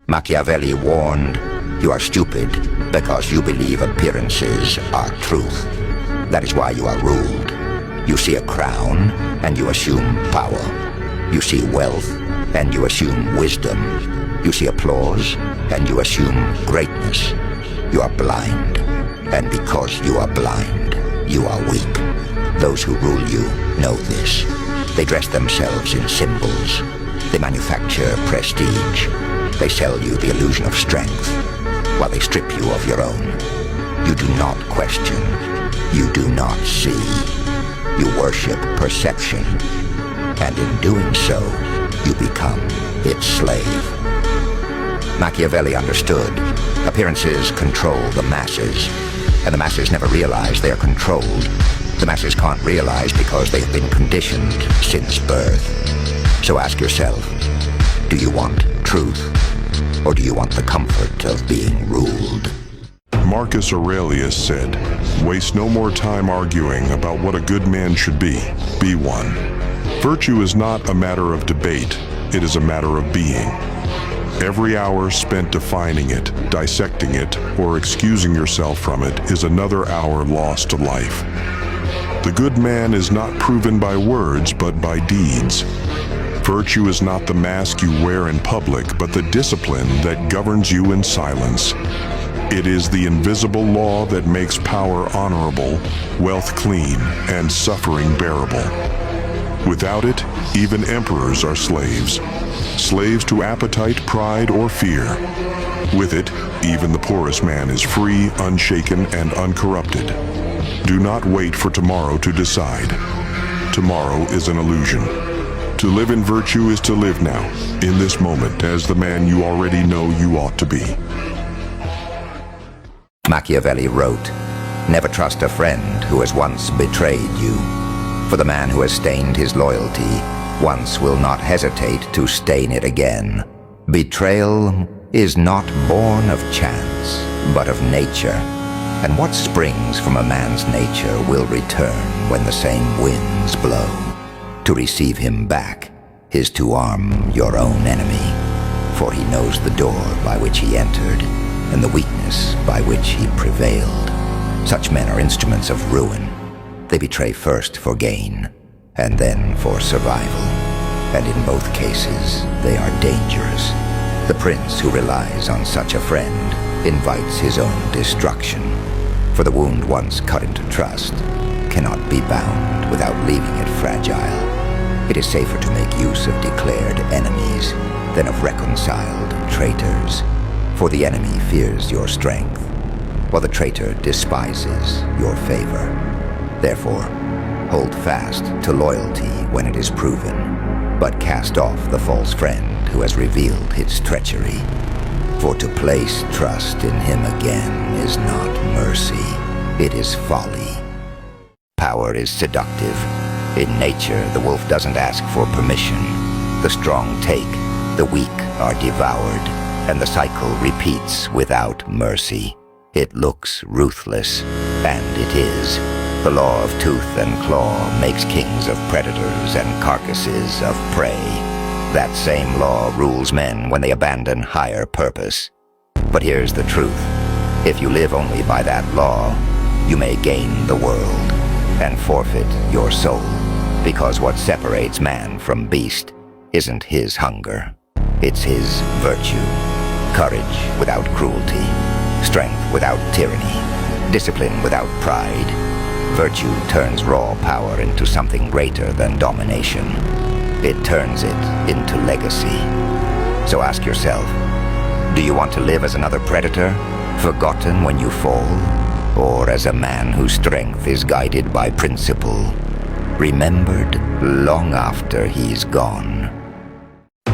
Machiavelli warned, "You are stupid because you believe appearances are truth. That is why you are ruled. You see a crown and you assume power. You see wealth and you assume wisdom. You see applause and you assume greatness. You are blind, and because you are blind, you are weak. Those who rule you know this. They dress themselves in symbols. They manufacture prestige. They sell you the illusion of strength, while they strip you of your own. You do not question. You do not see. You worship perception, and in doing so, you become its slave." Machiavelli understood. Appearances control the masses, and the masses never realize they are controlled. The masses can't realize because they have been conditioned since birth. So ask yourself, do you want truth, or do you want the comfort of being ruled? Marcus Aurelius said, "Waste no more time arguing about what a good man should be. Be one." Virtue is not a matter of debate, it is a matter of being. Every hour spent defining it, dissecting it, or excusing yourself from it is another hour lost to life. The good man is not proven by words, but by deeds. Virtue is not the mask you wear in public, but the discipline that governs you in silence. It is the invisible law that makes power honorable, wealth clean, and suffering bearable. Without it, even emperors are slaves. Slaves to appetite, pride, or fear. With it, even the poorest man is free, unshaken, and uncorrupted. Do not wait for tomorrow to decide. Tomorrow is an illusion. To live in virtue is to live now, in this moment, as the man you already know you ought to be. Machiavelli wrote, "Never trust a friend who has once betrayed you. For the man who has stained his loyalty once will not hesitate to stain it again. Betrayal is not born of chance, but of nature. And what springs from a man's nature will return when the same winds blow. To receive him back is to arm your own enemy, for he knows the door by which he entered, and the weakness by which he prevailed. Such men are instruments of ruin. They betray first for gain, and then for survival. And in both cases, they are dangerous. The prince who relies on such a friend invites his own destruction. For the wound once cut into trust cannot be bound without leaving it fragile. It is safer to make use of declared enemies than of reconciled traitors. For the enemy fears your strength, while the traitor despises your favor. Therefore, hold fast to loyalty when it is proven, but cast off the false friend who has revealed his treachery. For to place trust in him again is not mercy, it is folly. Power is seductive. In nature, the wolf doesn't ask for permission. The strong take, the weak are devoured, and the cycle repeats without mercy. It looks ruthless, and it is. The law of tooth and claw makes kings of predators and carcasses of prey. That same law rules men when they abandon higher purpose. But here's the truth. If you live only by that law, you may gain the world and forfeit your soul, because what separates man from beast isn't his hunger, it's his virtue. Courage without cruelty, strength without tyranny, discipline without pride. Virtue turns raw power into something greater than domination. It turns it into legacy. So ask yourself, do you want to live as another predator, forgotten when you fall? Or as a man whose strength is guided by principle, remembered long after he's gone?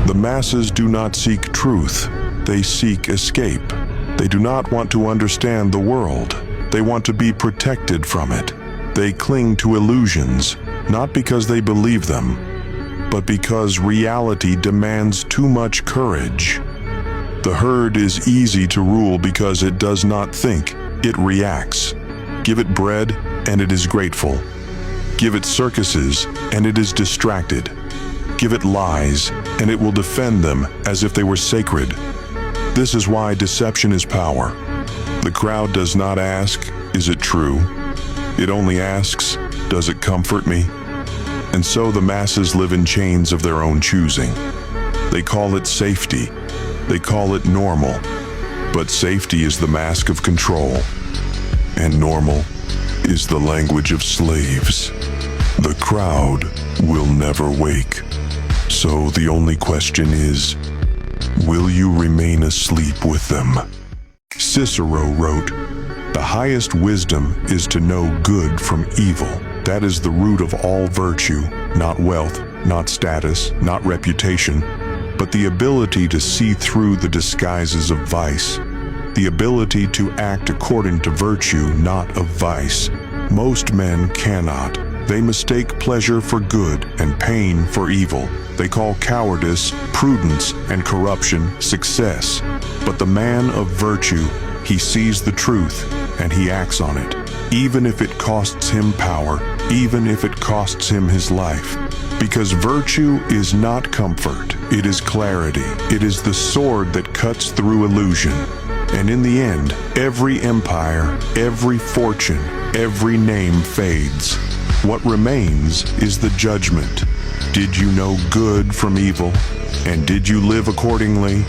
The masses do not seek truth, they seek escape. They do not want to understand the world. They want to be protected from it. They cling to illusions, not because they believe them, but because reality demands too much courage. The herd is easy to rule because it does not think, it reacts. Give it bread, and it is grateful. Give it circuses, and it is distracted. Give it lies, and it will defend them as if they were sacred. This is why deception is power. The crowd does not ask, is it true? It only asks, does it comfort me? And so the masses live in chains of their own choosing. They call it safety. They call it normal. But safety is the mask of control. And normal is the language of slaves. The crowd will never wake. So the only question is, will you remain asleep with them? Cicero wrote, "The highest wisdom is to know good from evil. That is the root of all virtue, not wealth, not status, not reputation, but the ability to see through the disguises of vice, the ability to act according to virtue, not of vice. Most men cannot. They mistake pleasure for good and pain for evil. They call cowardice prudence and corruption success. But the man of virtue, he sees the truth and he acts on it, even if it costs him power, even if it costs him his life. Because virtue is not comfort, it is clarity. It is the sword that cuts through illusion. And in the end, every empire, every fortune, every name fades. What remains is the judgment. Did you know good from evil? And did you live accordingly?